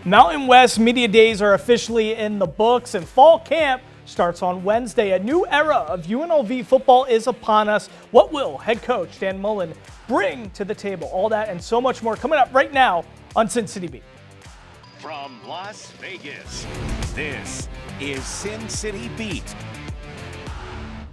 Mountain West Media Days are officially in the books, and fall camp starts on Wednesday. A new era of UNLV football is upon us. What will head coach Dan Mullen bring to the table? All that and so much more coming up right now on Sin City Beat. From Las Vegas, this is Sin City Beat.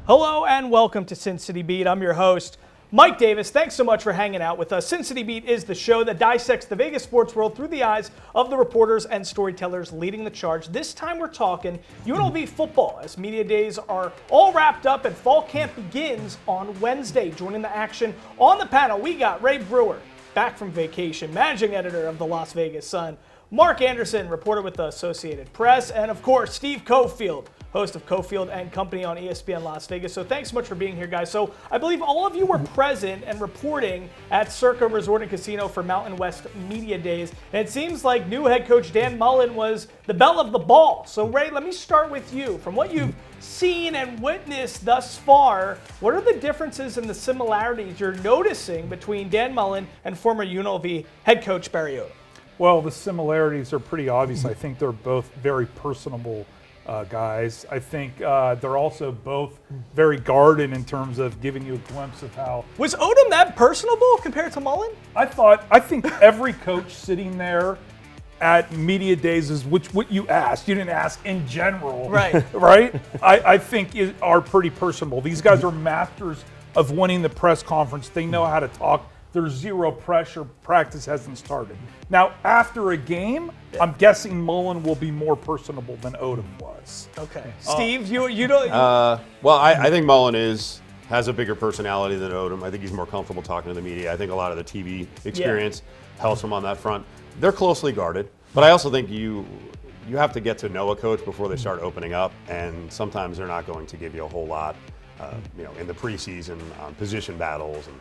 Hello and welcome to Sin City Beat. I'm your host, Mike Davis. Thanks so much for hanging out with us. Sin City Beat is the show that dissects the Vegas sports world through the eyes of the reporters and storytellers leading the charge. This time we're talking UNLV football as media days are all wrapped up and fall camp begins on Wednesday. Joining the action on the panel, we got Ray Brewer, back from vacation, managing editor of the Las Vegas Sun, Mark Anderson, reporter with the Associated Press, and of course, Steve Cofield, host of Cofield and Company on ESPN Las Vegas. So thanks so much for being here, guys. So I believe all of you were present and reporting at Circa Resort and Casino for Mountain West Media Days. And it seems like new head coach Dan Mullen was the belle of the ball. So Ray, let me start with you. From what you've seen and witnessed thus far, what are the differences and the similarities you're noticing between Dan Mullen and former UNLV head coach Barry Odom? Well, the similarities are pretty obvious. I think they're both very personable guys. I think they're also both very guarded in terms of giving you a glimpse of how. Was Odom that personable compared to Mullen? I think every coach sitting there at media days is what you asked. You didn't ask in general, right? Right? I think are pretty personable. These guys are masters of winning the press conference. They know how to talk. There's zero pressure. Practice hasn't started. Now, after a game, I'm guessing Mullen will be more personable than Odom was. Okay. Steve, you don't... Well, I think Mullen has a bigger personality than Odom. I think he's more comfortable talking to the media. I think a lot of the TV experience helps him on that front. They're closely guarded, but I also think you have to get to know a coach before they start opening up, and sometimes they're not going to give you a whole lot, in the preseason on position battles, and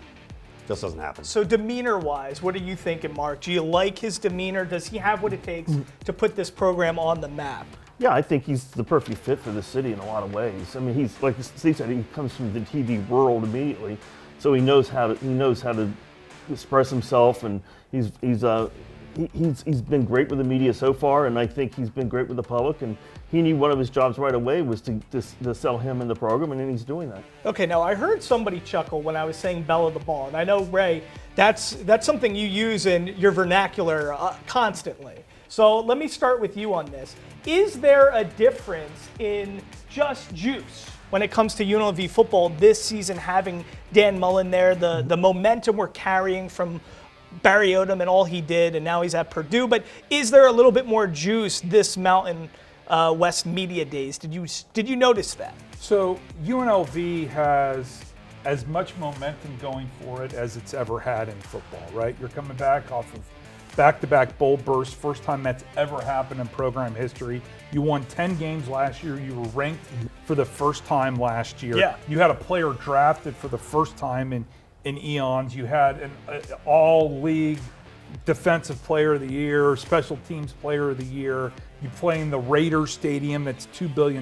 just doesn't happen. So demeanor-wise, what are you thinking, Mark? Do you like his demeanor? Does he have what it takes to put this program on the map? Yeah, I think he's the perfect fit for the city in a lot of ways. I mean, he's like Steve said, he comes from the TV world immediately, so he knows how to express himself, and he's been great with the media so far, and I think he's been great with the public. And he knew one of his jobs right away was to sell him in the program, and then he's doing that. Okay, now I heard somebody chuckle when I was saying belle of the ball, and I know, Ray, that's something you use in your vernacular constantly. So let me start with you on this. Is there a difference in just juice when it comes to UNLV football this season, having Dan Mullen there, the momentum we're carrying from Barry Odom and all he did, and now he's at Purdue, but is there a little bit more juice this Mountain West Media Days? Did you notice that? So UNLV has as much momentum going for it as it's ever had in football, right? You're coming back off of back-to-back bowl bursts, first time that's ever happened in program history. You won 10 games last year. You were ranked for the first time last year. Yeah. You had a player drafted for the first time in eons. You had an all-league defensive player of the year, special teams player of the year. You play in the Raiders Stadium that's $2 billion.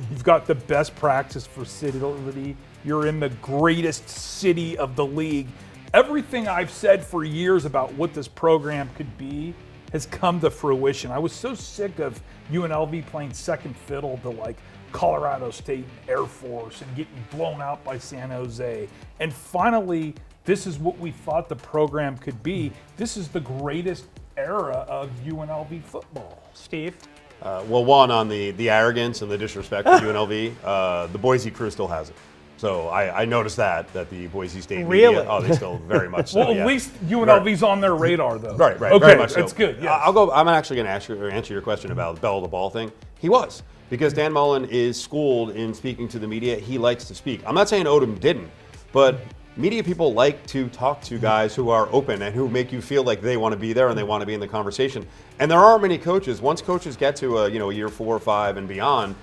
You've got the best practice facility. You're in the greatest city of the league. Everything I've said for years about what this program could be has come to fruition. I was so sick of UNLV playing second fiddle to like Colorado State and Air Force and getting blown out by San Jose. And finally, this is what we thought the program could be. This is the greatest era of UNLV football. Steve? Well, one, on the arrogance and the disrespect of UNLV, the Boise crew still has it. So I noticed that the Boise State media, they still very much so. Well, at least UNLV's on their radar, though. Right, Okay, very much so. That's good. Yes. I'm actually going to answer your question about the bell of the ball thing. He was, because Dan Mullen is schooled in speaking to the media. He likes to speak. I'm not saying Odom didn't, but media people like to talk to guys who are open and who make you feel like they want to be there and they want to be in the conversation. And there aren't many coaches. Once coaches get to a year 4 or 5 and beyond,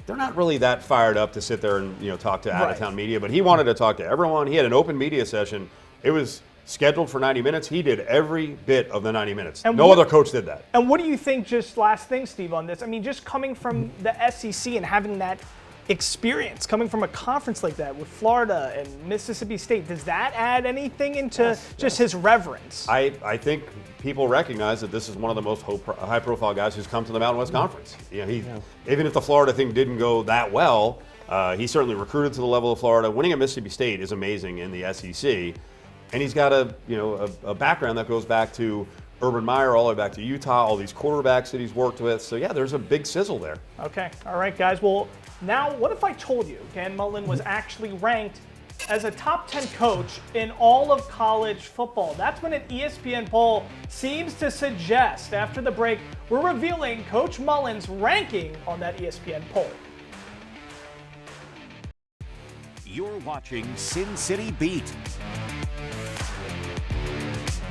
they're not really that fired up to sit there and talk to out-of-town media. But he wanted to talk to everyone. He had an open media session. It was scheduled for 90 minutes. He did every bit of the 90 minutes. And no other coach did that. And what do you think, just last thing, Steve, on this? I mean, just coming from the SEC and having that experience coming from a conference like that with Florida and Mississippi State, does that add anything into just his reverence? I think people recognize that this is one of the most high-profile guys who's come to the Mountain West Conference. Even if the Florida thing didn't go that well, he certainly recruited to the level of Florida. Winning at Mississippi State is amazing in the SEC, and he's got a background that goes back to Urban Meyer, all the way back to Utah, all these quarterbacks that he's worked with. So yeah, there's a big sizzle there. Okay, all right, guys. Well, now what if I told you Dan Mullen was actually ranked as a top 10 coach in all of college football? That's what an ESPN poll seems to suggest. After the break, we're revealing Coach Mullen's ranking on that ESPN poll. You're watching Sin City Beat.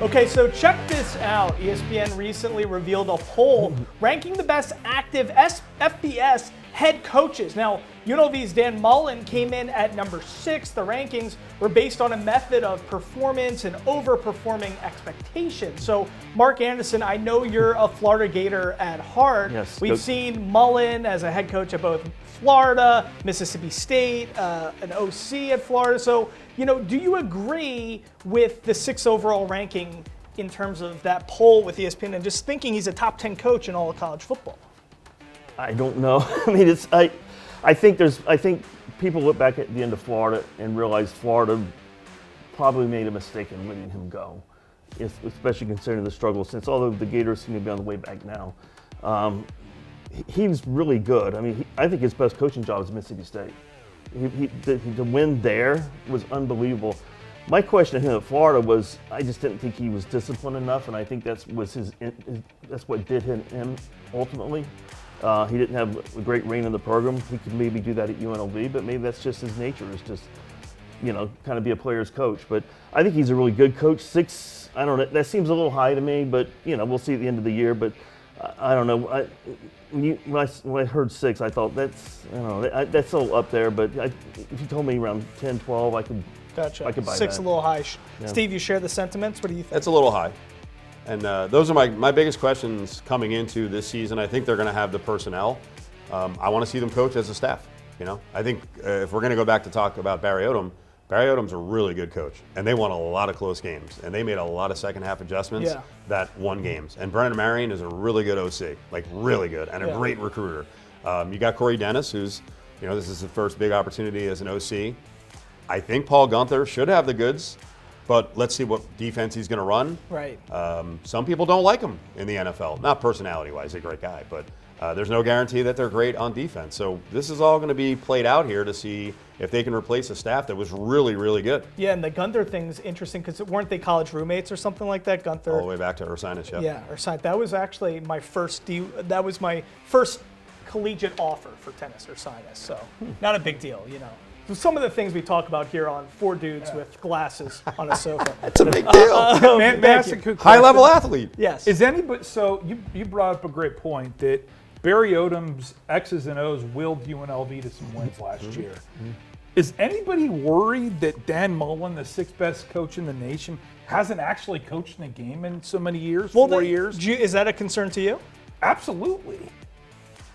Okay, so check this out. ESPN recently revealed a poll ranking the best active FBS head coaches. Now, UNLV's Dan Mullen came in at number 6. The rankings were based on a method of performance and overperforming expectations. So, Mark Anderson, I know you're a Florida Gator at heart. Yes. We've seen Mullen as a head coach at both Florida, Mississippi State, an OC at Florida. So, do you agree with the 6th overall ranking in terms of that poll with ESPN and just thinking he's a top 10 coach in all of college football? I don't know. I mean, I think people look back at the end of Florida and realize Florida probably made a mistake in letting him go, especially considering the struggle since, although the Gators seem to be on the way back now. He's really good. I mean, I think his best coaching job is Mississippi State. To win there was unbelievable. My question to him at Florida was, I just didn't think he was disciplined enough, and I think that's what did him ultimately. He didn't have a great reign in the program. He could maybe do that at UNLV, but maybe that's just his nature, is just, kind of be a player's coach. But I think he's a really good coach. 6, I don't know, that seems a little high to me, but, we'll see at the end of the year. But I don't know. When I heard 6, I thought that's a little up there. But if you told me around 10, 12, I could buy 6 that. a little high. Yeah. Steve, you share the sentiments. What do you think? That's a little high. And those are my biggest questions coming into this season. I think they're going to have the personnel. I want to see them coach as a staff. I think if we're going to go back to talk about Barry Odom's a really good coach, and they won a lot of close games, and they made a lot of second half adjustments that won games. And Brennan Marion is a really good OC, like really good, and a great recruiter. You got Corey Dennis, who's this is his first big opportunity as an OC. I think Paul Gunther should have the goods. But let's see what defense he's going to run. Right. Some people don't like him in the NFL. Not personality-wise, he's a great guy, but there's no guarantee that they're great on defense. So this is all going to be played out here to see if they can replace a staff that was really, really good. Yeah, and the Gunther thing's interesting because weren't they college roommates or something like that? Gunther. All the way back to Ursinus, Yeah, Ursinus. That was actually my first. That was my first collegiate offer for tennis, Ursinus. So not a big deal, Some of the things we talk about here on 4 dudes with glasses on a sofa. That's a big deal. May I ask a quick question? High-level athlete. Yes. Is anybody? So you brought up a great point that Barry Odom's X's and O's willed UNLV to some wins last year. Is anybody worried that Dan Mullen, the 6th best coach in the nation, hasn't actually coached in a game in so many years? 4 years. Is that a concern to you? Absolutely.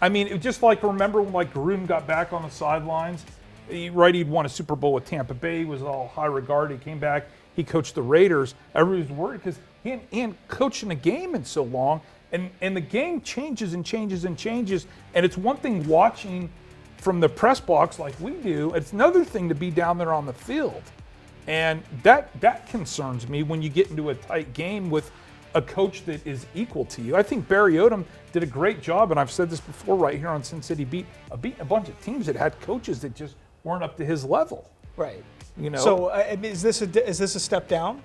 I mean, it just remember when Gruden got back on the sidelines. He'd won a Super Bowl with Tampa Bay. He was all high regard. He came back. He coached the Raiders. Everybody was worried because he hadn't coached in a game in so long. And the game changes and changes and changes. And it's one thing watching from the press box like we do. It's another thing to be down there on the field. And that concerns me when you get into a tight game with a coach that is equal to you. I think Barry Odom did a great job, and I've said this before right here on Sin City Beat, beating a bunch of teams that had coaches that just weren't up to his level. Right. So is this a step down?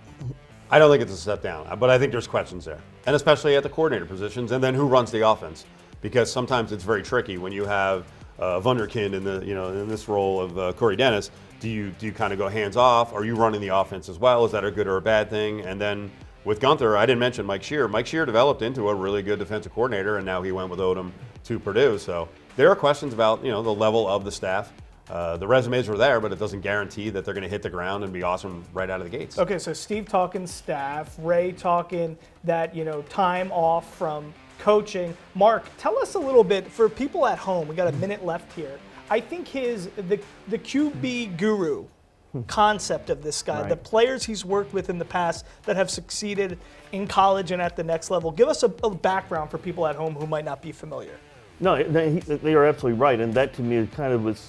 I don't think it's a step down, but I think there's questions there, and especially at the coordinator positions, and then who runs the offense, because sometimes it's very tricky when you have Wunderkind in in this role of Corey Dennis. Do you kind of go hands off? Are you running the offense as well? Is that a good or a bad thing? And then with Gunther, I didn't mention Mike Shear. Mike Shear developed into a really good defensive coordinator, and now he went with Odom to Purdue. So there are questions about the level of the staff. The resumes were there, but it doesn't guarantee that they're going to hit the ground and be awesome right out of the gates. Okay, so Steve talking staff, Ray talking that time off from coaching. Mark, tell us a little bit for people at home. We got a minute left here. I think the QB guru concept of this guy, Right. the players he's worked with in the past that have succeeded in college and at the next level. Give us a background for people at home who might not be familiar. No, they are absolutely right, and that to me kind of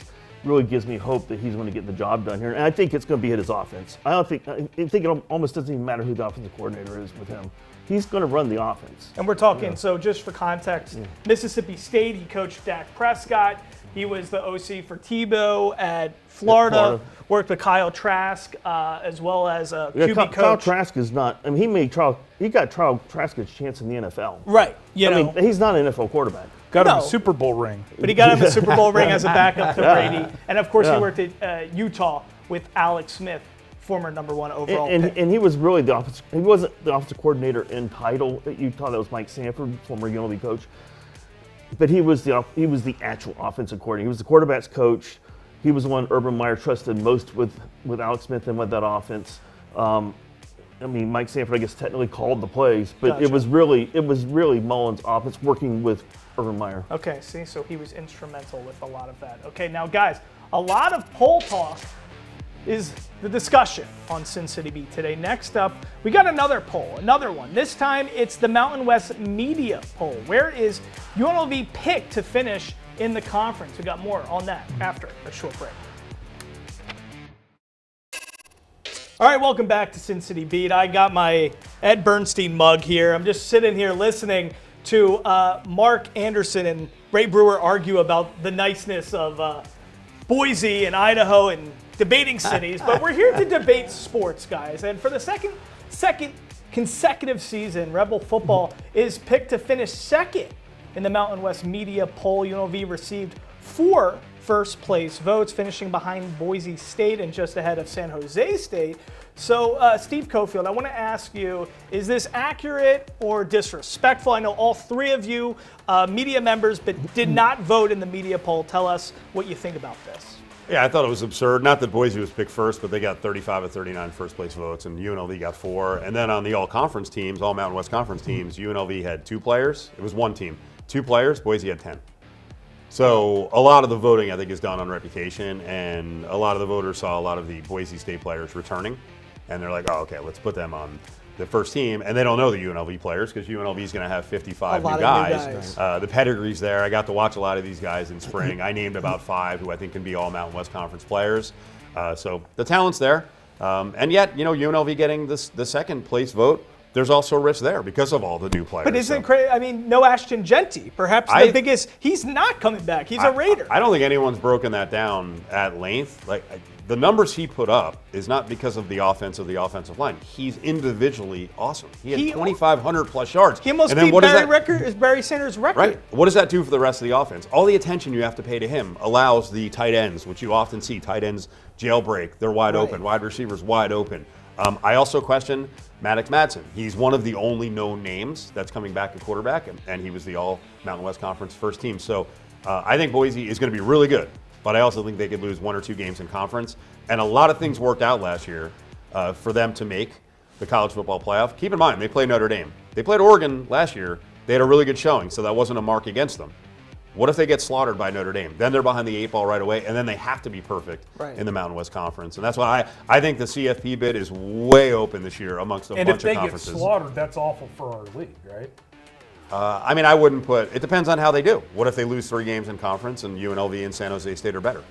really gives me hope that he's going to get the job done here. And I think it's going to be his offense. I think it almost doesn't even matter who the offensive coordinator is with him. He's going to run the offense. And we're talking, so just for context, Mississippi State, he coached Dak Prescott. He was the OC for Tebow at Florida. Worked with Kyle Trask as well as a QB coach. Kyle Trask is not. I mean, he got Trask a chance in the NFL. Right. I mean, he's not an NFL quarterback. Got him a Super Bowl ring. But he got him a Super Bowl ring as a backup to Brady. And of course, he worked at Utah with Alex Smith, former #1 overall pick. And he was really the offensive. He wasn't the offensive coordinator in title at Utah. That was Mike Sanford, former UNLV coach. But he was the actual offensive coordinator. He was the quarterback's coach. He was the one Urban Meyer trusted most with Alex Smith and with that offense. I mean, Mike Sanford, I guess, technically called the plays, but Gotcha. it was really Mullen's offense working with Urban Meyer. Okay, see, so he was instrumental with a lot of that. Okay, now guys, a lot of poll talk is the discussion on Sin City Beat today. Next up, we got another poll, another one. This time it's the Mountain West Media Poll. Where is UNLV picked to finish in the conference? We got more on that after a short break. All right, welcome back to Sin City Beat. I got my Ed Bernstein mug here. I'm just sitting here listening to Mark Anderson and Ray Brewer argue about the niceness of Boise and Idaho and debating cities, but we're here to debate sports, guys. And for the second consecutive season, Rebel football is picked to finish second in the Mountain West Media Poll. UNLV received 4 first-place votes, finishing behind Boise State and just ahead of San Jose State. So, Steve Cofield, I want to ask you, is this accurate or disrespectful? I know all 3 of you media members but did not vote in the media poll. Tell us what you think about this. Yeah, I thought it was absurd. Not that Boise was picked first, but they got 35 of 39 first-place votes, and UNLV got 4. And then on the all-conference teams, all Mountain West Conference teams, UNLV had 2 players. It was 1 team. 2 players, Boise had 10. So a lot of the voting, I think, is done on reputation, and a lot of the voters saw a lot of the Boise State players returning, and they're like, oh, okay, let's put them on the first team. And they don't know the UNLV players because UNLV is going to have 55 new guys. The pedigree's there. I got to watch a lot of these guys in spring. I named about 5 who I think can be all Mountain West Conference players. So the talent's there. And yet, UNLV getting the second place vote, there's also risk there because of all the new players. But isn't it crazy? I mean, no Ashton Genty, perhaps the biggest. He's not coming back. He's a Raider. I don't think anyone's broken that down at length. Like the numbers he put up is not because of the offensive line. He's individually awesome. He had 2,500 plus yards. He almost beat Barry Sanders' record. Right. What does that do for the rest of the offense? All the attention you have to pay to him allows the tight ends, which you often see, tight ends jailbreak. They're wide open. Wide receivers wide open. I also question Maddox Madsen. He's one of the only known names that's coming back at quarterback, and he was the all Mountain West Conference first team. So I think Boise is going to be really good, but I also think they could lose 1 or 2 games in conference. And a lot of things worked out last year for them to make the college football playoff. Keep in mind, they played Notre Dame. They played Oregon last year. They had a really good showing, so that wasn't a mark against them. What if they get slaughtered by Notre Dame? Then they're behind the 8 ball right away, and then they have to be perfect in the Mountain West Conference. And that's why I think the CFP bid is way open this year amongst a bunch of conferences. And if they get slaughtered, that's awful for our league, right? I mean, I wouldn't put – it depends on how they do. What if they lose 3 games in conference and UNLV and San Jose State are better?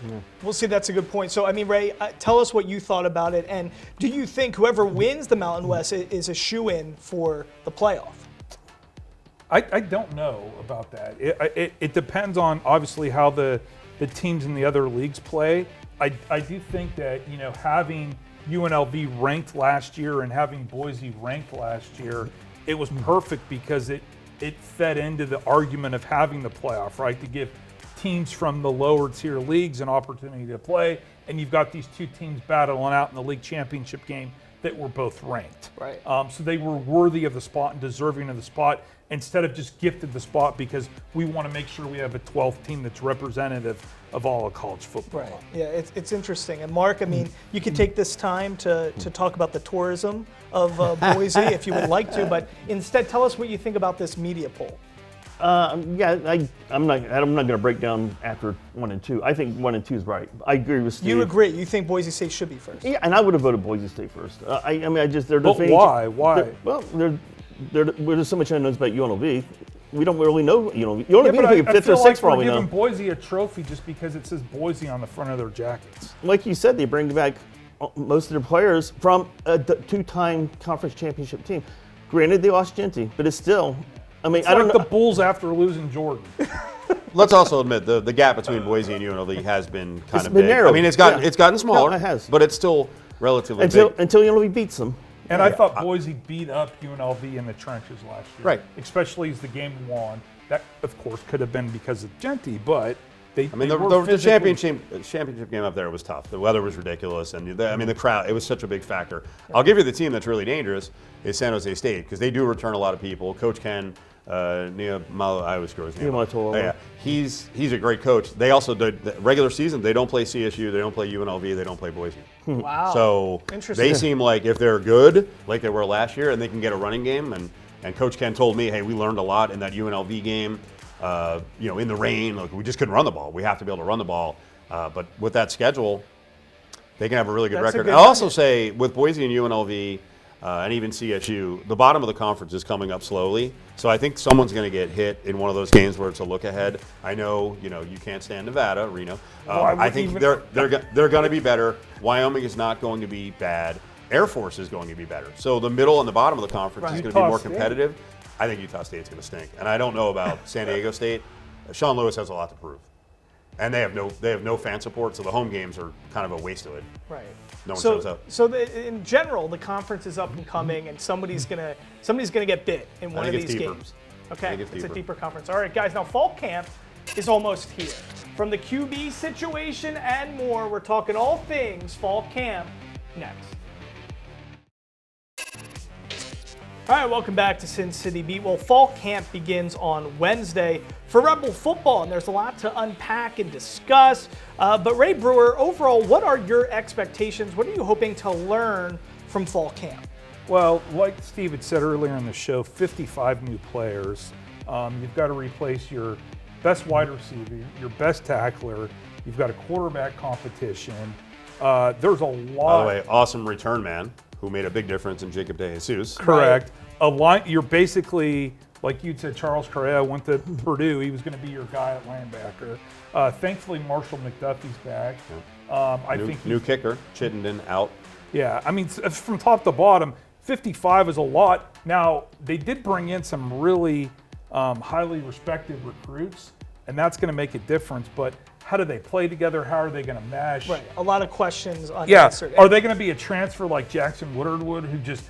Yeah. We'll see. That's a good point. So, I mean, Ray, tell us what you thought about it. And do you think whoever wins the Mountain West is a shoo-in for the playoff? I don't know about that. It depends on, obviously, how the teams in the other leagues play. I do think that, having UNLV ranked last year and having Boise ranked last year, it was perfect because it fed into the argument of having the playoff, right? To give teams from the lower tier leagues an opportunity to play, and you've got these 2 teams battling out in the league championship game that were both ranked. Right. So they were worthy of the spot and deserving of the spot instead of just gifted the spot because we want to make sure we have a 12th team that's representative of all of college football. Right. Yeah, it's interesting. And Mark, I mean, you could take this time to talk about the tourism of Boise if you would like to, but instead tell us what you think about this media poll. Yeah, I'm not going to break down after 1 and 2. I think 1 and 2 is right. I agree with Steve. You agree? You think Boise State should be first? Yeah, and I would have voted Boise State first. They're But why? Why? There's so much unknowns about UNLV. We don't really know UNLV. UNLV but I think I fifth feel or like sixth we're probably giving now. Boise a trophy just because it says Boise on the front of their jackets. Like you said, they bring back most of their players from a two-time conference championship team. Granted, they lost Genty, but it's still. It's I don't like know. the Bulls after losing Jordan. Let's also admit the gap between Boise and UNLV has been kind of been big. narrowed. I mean, it's gotten smaller, No, it has. but it's still relatively until big. UNLV beats them. And I thought Boise beat up UNLV in the trenches last year. Right. Especially as the game won. That, of course, could have been because of Genty, but they. I mean, they were the physically- championship game up there was tough. The weather was ridiculous, and the crowd, it was such a big factor. I'll give you the team that's really dangerous is San Jose State, because they do return a lot of people. Coach Ken, I always screw his name. Niumatalolo. Yeah, he's a great coach. They also did the regular season. They don't play CSU. They don't play UNLV. They don't play Boise. Wow. So Interesting. they seem like if they're good, like they were last year, and they can get a running game. And Coach Ken told me, hey, we learned a lot in that UNLV game. In the rain, like we just couldn't run the ball. We have to be able to run the ball. But with that schedule, they can have a really good That's a record. good I'll also nugget. say with Boise and UNLV and even CSU, the bottom of the conference is coming up slowly. So I think someone's going to get hit in one of those games where it's a look ahead. I know, you can't stand Nevada, Reno. I think they're going to be better. Wyoming is not going to be bad. Air Force is going to be better. So the middle and the bottom of the conference is going to be Utah more State. competitive. I think Utah State's going to stink, and I don't know about San Diego State. Sean Lewis has a lot to prove, and they have no fan support, so the home games are kind of a waste of it. Right. No one shows up. So in general, the conference is up and coming, and somebody's gonna get bit in one of think it's these deeper. games. I Okay, think it's it's a deeper. deeper conference. All right, guys. Now fall camp is almost here. From the QB situation and more, we're talking all things fall camp next. All right, welcome back to Sin City Beat. Well, fall camp begins on Wednesday for Rebel football, and there's a lot to unpack and discuss. But Ray Brewer, overall, what are your expectations? What are you hoping to learn from fall camp? Well, like Steve had said earlier in the show, 55 new players. You've got to replace your best wide receiver, your best tackler. You've got a quarterback competition. There's a lot. By the way, awesome return man who made a big difference in Jacob DeJesus. Correct. You're basically, like you'd said, Charles Correa went to Purdue. He was going to be your guy at linebacker. Thankfully, Marshall McDuffie's back. I think New kicker, Chittenden out. Yeah, I mean, from top to bottom, 55 is a lot. Now, they did bring in some really highly respected recruits, and that's going to make a difference. But how do they play together? How are they going to mesh? Right, a lot of questions Yeah, unanswered. are they going to be a transfer like Jackson Woodard would, who just,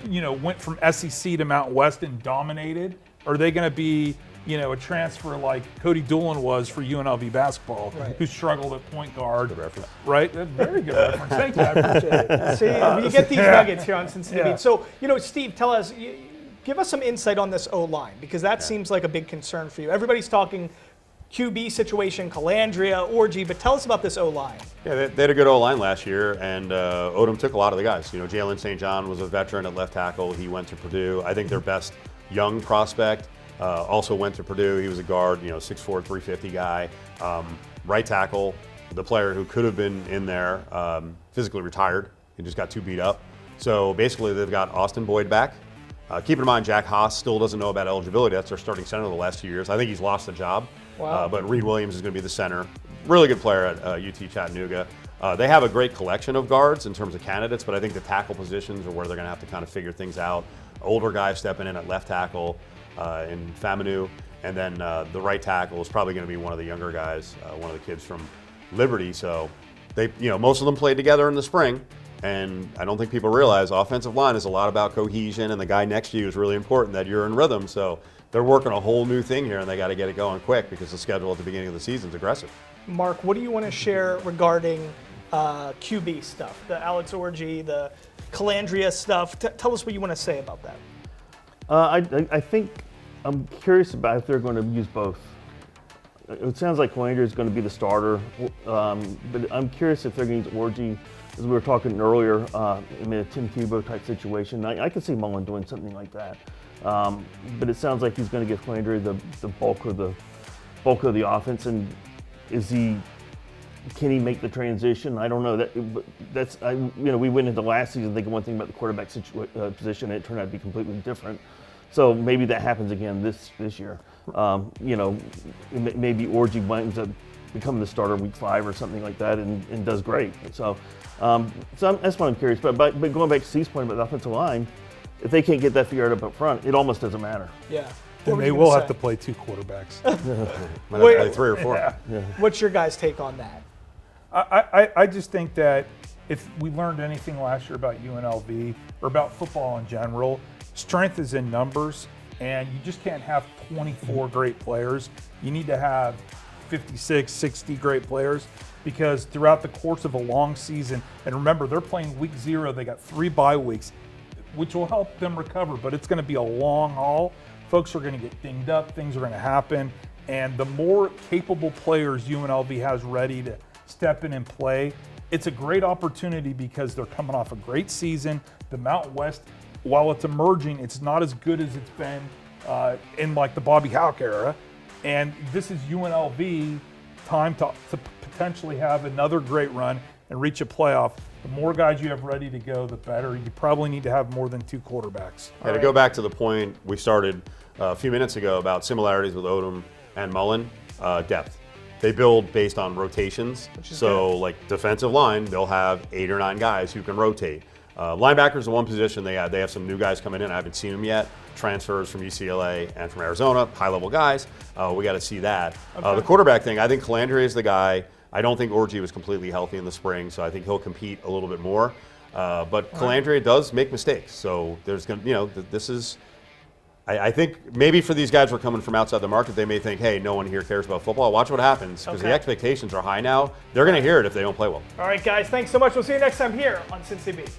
went from SEC to Mount West and dominated? Are they going to be, a transfer like Cody Doolin was for UNLV basketball, Right. who struggled at point guard? Good reference. Right? Very good reference. Thank you. I appreciate it. See, you get these nuggets here on Cincinnati. Yeah. So, Steve, tell us, give us some insight on this O-line, because that seems like a big concern for you. Everybody's talking QB situation, Calandria, Orgy, but tell us about this O-line. Yeah, they had a good O-line last year, and Odom took a lot of the guys. Jalen St. John was a veteran at left tackle. He went to Purdue. I think their best young prospect also went to Purdue. He was a guard, 6'4", 350 guy. Right tackle, the player who could have been in there, physically retired. He just got too beat up. So basically, they've got Austin Boyd back. Keep in mind, Jack Haas still doesn't know about eligibility. That's their starting center the last 2 years. I think he's lost the job. Wow. But Reed Williams is going to be the center. Really good player at UT Chattanooga. They have a great collection of guards in terms of candidates, but I think the tackle positions are where they're going to have to kind of figure things out. Older guys stepping in at left tackle in Faminu, and then the right tackle is probably going to be one of the younger guys, one of the kids from Liberty. So they, most of them played together in the spring. And I don't think people realize offensive line is a lot about cohesion, and the guy next to you is really important, that you're in rhythm. So they're working a whole new thing here, and they got to get it going quick because the schedule at the beginning of the season is aggressive. Mark, what do you want to share regarding QB stuff, the Alex Orgy, the Calandria stuff? Tell us what you want to say about that. I think I'm curious about if they're going to use both. It sounds like Calandria is going to be the starter, but I'm curious if they're going to use Orgy, as we were talking earlier, in a Tim Tebow type situation. I could see Mullen doing something like that. But it sounds like he's going to give Calandre the bulk of the offense. And can he make the transition? I don't know. We went into last season thinking one thing about the quarterback position, and it turned out to be completely different. So maybe that happens again this year. Maybe Orji winds up becoming the starter week 5 or something like that, and does great. So that's what I'm curious about. But going back to Steve's point about the offensive line, if they can't get that figured out up front, it almost doesn't matter. Yeah. Then they will have to play 2 quarterbacks. Might have to play 3 or 4. Yeah. What's your guys' take on that? I just think that if we learned anything last year about UNLV or about football in general, strength is in numbers, and you just can't have 24 great players. You need to have 56, 60 great players, because throughout the course of a long season, and remember, they're playing week 0, they got 3 bye weeks, which will help them recover, but it's going to be a long haul. Folks are going to get dinged up, things are going to happen, and the more capable players UNLV has ready to step in and play, it's a great opportunity because they're coming off a great season. The Mountain West, while it's emerging, it's not as good as it's been in like the Bobby Houck era. And this is UNLV time to potentially have another great run and reach a playoff. The more guys you have ready to go, the better. You probably need to have more than 2 quarterbacks. To go back to the point we started a few minutes ago about similarities with Odom and Mullen, depth. They build based on rotations. So, like defensive line, they'll have 8 or 9 guys who can rotate. Linebackers, the one position they have some new guys coming in. I haven't seen them yet. Transfers from UCLA and from Arizona, high-level guys. We got to see that. The quarterback thing, I think Calandre is the guy. I don't think Orji was completely healthy in the spring, so I think he'll compete a little bit more. But Calandre does make mistakes, so there's going to, this is. I think maybe for these guys who are coming from outside the market, they may think, hey, no one here cares about football. Watch what happens, because the expectations are high now. They're going to hear it if they don't play well. All right, guys, thanks so much. We'll see you next time here on Cincy Beat.